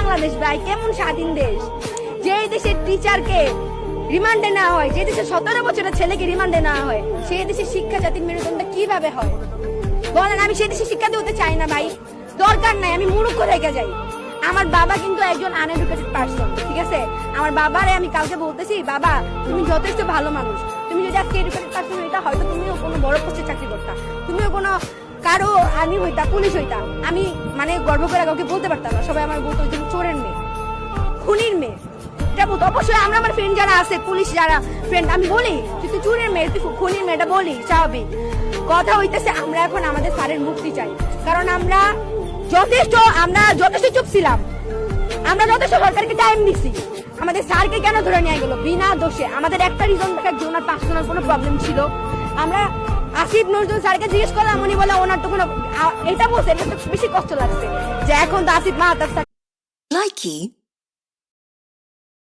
বাংলাদেশ ভাই, কেমন স্বাধীন দেশ? যে দেশের টিচারকে রিমান্ডে নেওয়া হয়, যে দেশের 17 বছরের ছেলেকে রিমান্ডে নেওয়া হয়, সেই দেশের শিক্ষা জাতির মেরুদণ্ড কিভাবে হয় বলেন? আমি সেই দেশে শিক্ষা দিতে চাই না ভাই, দরকার নাই, আমি মূর্খ রেখে যাই। আমার বাবা কিন্তু একজন আনএডুকেটেড পার্সন, ঠিক আছে? আমার বাবারে আমি কালকে বলতেছি, বাবা তুমি যথেষ্ট ভালো মানুষ, তুমি যদি আজকে এডুকেটেড পার্সন হইতা, হয়তো তুমিও কোনো বড় পোস্টে চাকরি করতা, তুমিও কোনো কারো আর্মি হইতা, পুলিশ হইতা। আমি মানে গর্ব করে কাউকে বলতে পারতাম না, সবাই আমার বলতো যে চোরের মেয়ে, খুনির মেয়ে। এটা বলতো। অবশ্যই আমরা আমার ফ্রেন্ড যারা আছে, পুলিশ যারা ফ্রেন্ড, আমি বলি তুই চোরের মেয়ে, তুই খুনির মেয়ে, এটা বলি স্বাভাবিক কথা হইতেছে। আমরা এখন আমাদের স্যারের মুক্তি চাই, কারণ আমরা যথেষ্ট চুপ ছিলাম, আমরা যথেষ্ট সরকারকে টাইম দিচ্ছি। আমাদের স্যারকে কেন ধরে নিয়ে গেল বিনা দোষে? আমাদের একটা রিজন দেখা যে ওনার পার্সোনাল কোনো প্রবলেম ছিল। আমরা আসিফ নজরুল স্যারকে জিজ্ঞেস করলাম, উনি বলে ওনার তো কোনো, এটা বলছে, এটা তো বেশি কষ্ট লাগছে যে এখন তো আসিফ মাহাতাব